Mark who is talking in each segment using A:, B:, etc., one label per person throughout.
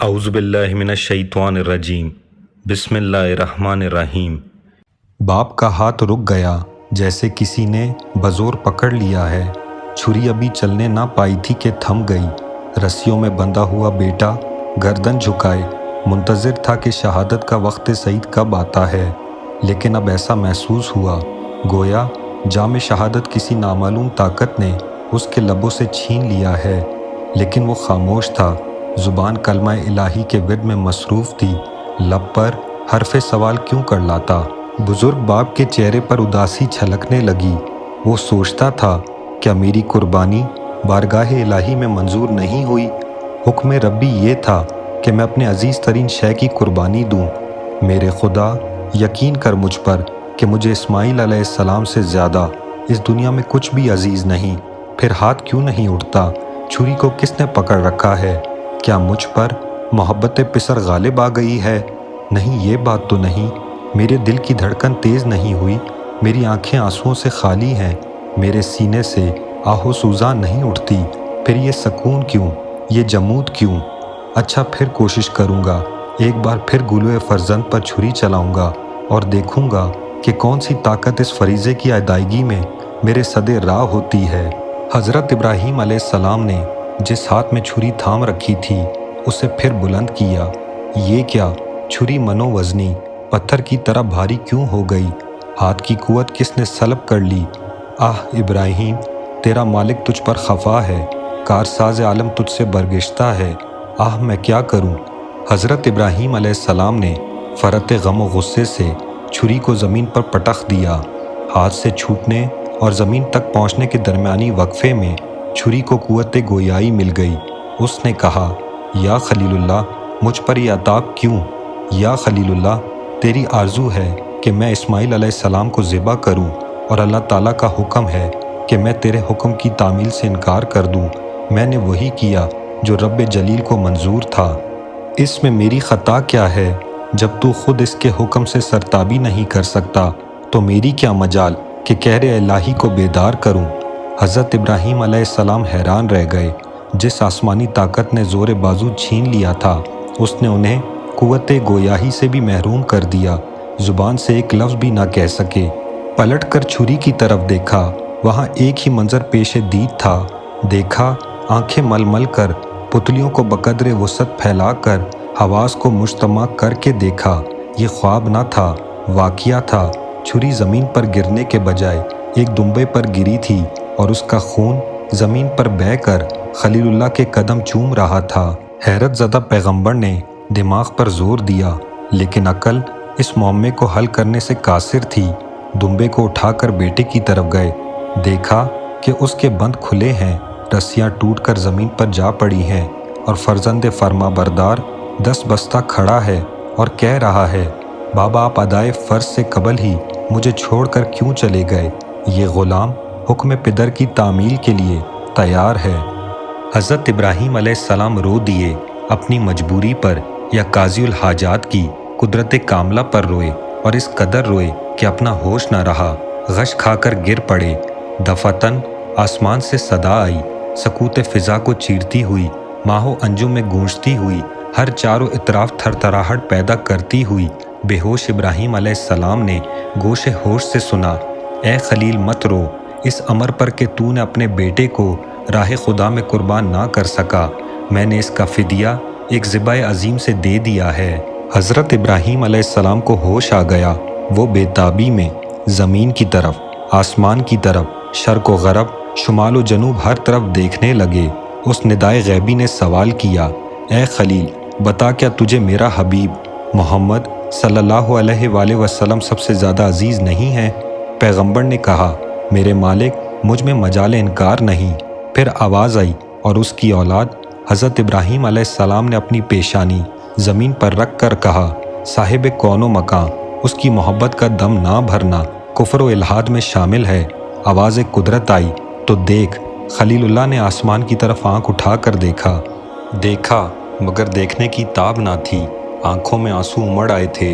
A: اعوذ باللہ من الشیطان الرجیم بسم اللہ الرحمن الرحیم۔
B: باپ کا ہاتھ رک گیا جیسے کسی نے بزور پکڑ لیا ہے۔ چھری ابھی چلنے نہ پائی تھی کہ تھم گئی۔ رسیوں میں بندھا ہوا بیٹا گردن جھکائے منتظر تھا کہ شہادت کا وقت سعید کب آتا ہے، لیکن اب ایسا محسوس ہوا گویا جام شہادت کسی نامعلوم طاقت نے اس کے لبوں سے چھین لیا ہے، لیکن وہ خاموش تھا۔ زبان کلمہ الہی کے ورد میں مصروف تھی، لب پر حرف سوال کیوں کر لاتا۔ بزرگ باپ کے چہرے پر اداسی چھلکنے لگی۔ وہ سوچتا تھا کیا میری قربانی بارگاہ الہی میں منظور نہیں ہوئی؟ حکم ربی یہ تھا کہ میں اپنے عزیز ترین شے کی قربانی دوں۔ میرے خدا، یقین کر مجھ پر کہ مجھے اسماعیل علیہ السلام سے زیادہ اس دنیا میں کچھ بھی عزیز نہیں۔ پھر ہاتھ کیوں نہیں اٹھتا؟ چھری کو کس نے پکڑ رکھا ہے؟ کیا مجھ پر محبت پسر غالب آ گئی ہے؟ نہیں، یہ بات تو نہیں۔ میرے دل کی دھڑکن تیز نہیں ہوئی، میری آنکھیں آنسوؤں سے خالی ہیں، میرے سینے سے آہ و سوزاں نہیں اٹھتی۔ پھر یہ سکون کیوں، یہ جمود کیوں؟ اچھا، پھر کوشش کروں گا، ایک بار پھر گلوئے فرزند پر چھری چلاؤں گا اور دیکھوں گا کہ کون سی طاقت اس فریضے کی ادائیگی میں میرے صدے راہ ہوتی ہے۔ حضرت ابراہیم علیہ السلام نے جس ہاتھ میں چھری تھام رکھی تھی اسے پھر بلند کیا۔ یہ کیا؟ چھری منو وزنی پتھر کی طرح بھاری کیوں ہو گئی؟ ہاتھ کی قوت کس نے سلب کر لی؟ آہ ابراہیم، تیرا مالک تجھ پر خفا ہے، کارساز عالم تجھ سے برگشتہ ہے۔ آہ میں کیا کروں؟ حضرت ابراہیم علیہ السلام نے فرط غم و غصے سے چھری کو زمین پر پٹخ دیا۔ ہاتھ سے چھوٹنے اور زمین تک پہنچنے کے درمیانی وقفے میں چھری کو قوت گویائی مل گئی۔ اس نے کہا، یا خلیل اللہ، مجھ پر یہ عطاب کیوں؟ یا خلیل اللہ، تیری آرزو ہے کہ میں اسماعیل علیہ السلام کو ذبح کروں، اور اللہ تعالیٰ کا حکم ہے کہ میں تیرے حکم کی تعمیل سے انکار کر دوں۔ میں نے وہی کیا جو رب جلیل کو منظور تھا۔ اس میں میری خطا کیا ہے؟ جب تو خود اس کے حکم سے سرتابی نہیں کر سکتا تو میری کیا مجال کہ قہر الہی کو بیدار کروں؟ حضرت ابراہیم علیہ السلام حیران رہ گئے۔ جس آسمانی طاقت نے زور بازو چھین لیا تھا اس نے انہیں قوت گویائی سے بھی محروم کر دیا۔ زبان سے ایک لفظ بھی نہ کہہ سکے۔ پلٹ کر چھری کی طرف دیکھا، وہاں ایک ہی منظر پیش دید تھا۔ دیکھا، آنکھیں مل مل کر، پتلیوں کو بقدر وسعت پھیلا کر، حواس کو مجتمع کر کے دیکھا۔ یہ خواب نہ تھا، واقعہ تھا۔ چھری زمین پر گرنے کے بجائے ایک دمبے پر گری تھی اور اس کا خون زمین پر بہہ کر خلیل اللہ کے قدم چوم رہا تھا۔ حیرت زدہ پیغمبر نے دماغ پر زور دیا، لیکن عقل اس معمے کو حل کرنے سے قاصر تھی۔ دمبے کو اٹھا کر بیٹے کی طرف گئے، دیکھا کہ اس کے بند کھلے ہیں، رسیاں ٹوٹ کر زمین پر جا پڑی ہیں، اور فرزند فرما بردار دست بستہ کھڑا ہے اور کہہ رہا ہے، بابا آپ ادائے فرض سے قبل ہی مجھے چھوڑ کر کیوں چلے گئے؟ یہ غلام حکم پدر کی تعمیل کے لیے تیار ہے۔ حضرت ابراہیم علیہ السلام رو دیے، اپنی مجبوری پر یا قاضی الحاجات کی قدرت کاملہ پر روئے، اور اس قدر روئے کہ اپنا ہوش نہ رہا، غش کھا کر گر پڑے۔ دفعتاً آسمان سے صدا آئی، سکوت فضا کو چیرتی ہوئی، ماہ و انجم میں گونجتی ہوئی، ہر چاروں اطراف تھر تھراہٹ پیدا کرتی ہوئی۔ بے ہوش ابراہیم علیہ السلام نے گوش ہوش سے سنا، اے خلیل مت رو، اس امر پر کہ تو نے اپنے بیٹے کو راہ خدا میں قربان نہ کر سکا، میں نے اس کا فدیہ ایک ذبح عظیم سے دے دیا ہے۔ حضرت ابراہیم علیہ السلام کو ہوش آ گیا۔ وہ بے تابی میں زمین کی طرف، آسمان کی طرف، شرق و غرب، شمال و جنوب ہر طرف دیکھنے لگے۔ اس ندائے غیبی نے سوال کیا، اے خلیل، بتا کیا تجھے میرا حبیب محمد صلی اللہ علیہ وآلہ وسلم سب سے زیادہ عزیز نہیں ہے؟ پیغمبر نے کہا، میرے مالک، مجھ میں مجال انکار نہیں۔ پھر آواز آئی اور اس کی اولاد حضرت ابراہیم علیہ السلام نے اپنی پیشانی زمین پر رکھ کر کہا، صاحب کون و مکان، اس کی محبت کا دم نہ بھرنا کفر و الحاد میں شامل ہے۔ آواز قدرت آئی تو دیکھ، خلیل اللہ نے آسمان کی طرف آنکھ اٹھا کر دیکھا مگر دیکھنے کی تاب نہ تھی۔ آنکھوں میں آنسو امڑ آئے تھے،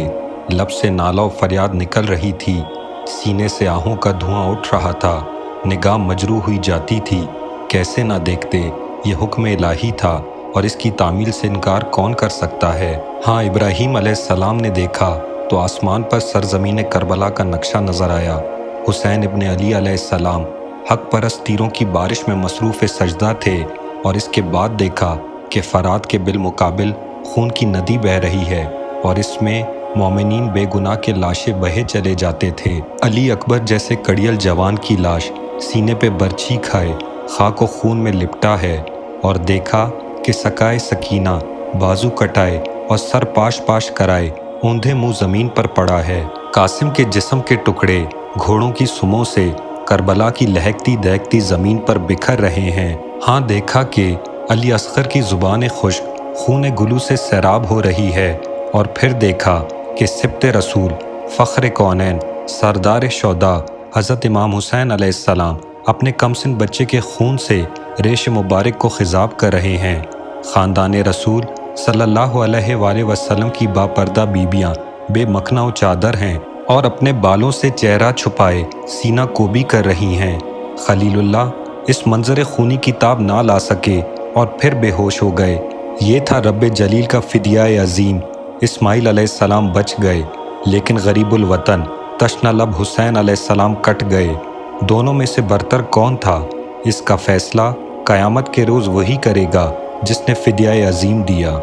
B: لب سے نالہ و فریاد نکل رہی تھی، سینے سے آہوں کا دھواں اٹھ رہا تھا، نگاہ مجروح ہوئی جاتی تھی۔ کیسے نہ دیکھتے؟ یہ حکم الہی تھا اور اس کی تعمیل سے انکار کون کر سکتا ہے؟ ہاں، ابراہیم علیہ السلام نے دیکھا تو آسمان پر سرزمین کربلا کا نقشہ نظر آیا۔ حسین ابن علی علیہ السلام حق پرست تیروں کی بارش میں مصروف سجدہ تھے، اور اس کے بعد دیکھا کہ فرات کے بالمقابل خون کی ندی بہہ رہی ہے، اور اس میں مومنین بے گناہ کے لاشیں بہے چلے جاتے تھے۔ علی اکبر جیسے کڑیل جوان کی لاش سینے پہ برچھی کھائے خاک و خون میں لپٹا ہے، اور دیکھا کہ سکائے سکینہ بازو کٹائے اور سر پاش پاش کرائے اوندھے منہ زمین پر پڑا ہے۔ قاسم کے جسم کے ٹکڑے گھوڑوں کی سموں سے کربلا کی لہکتی دہکتی زمین پر بکھر رہے ہیں۔ ہاں، دیکھا کہ علی اصغر کی زبان خشک خون گلو سے سیراب ہو رہی ہے، اور پھر دیکھا کہ سبط رسول فخر کونین سردار شہداء حضرت امام حسین علیہ السلام اپنے کم سن بچے کے خون سے ریش مبارک کو خضاب کر رہے ہیں۔ خاندان رسول صلی اللہ علیہ وآلہ وسلم کی باپردہ بیبیاں بے مکھنا و چادر ہیں اور اپنے بالوں سے چہرہ چھپائے سینہ کوبی کر رہی ہیں۔ خلیل اللہ اس منظر خونی کی تاب نہ لا سکے اور پھر بے ہوش ہو گئے۔ یہ تھا رب جلیل کا فدیہ عظیم۔ اسماعیل علیہ السلام بچ گئے، لیکن غریب الوطن تشنہ لب حسین علیہ السلام کٹ گئے۔ دونوں میں سے برتر کون تھا، اس کا فیصلہ قیامت کے روز وہی کرے گا جس نے فدیہ عظیم دیا۔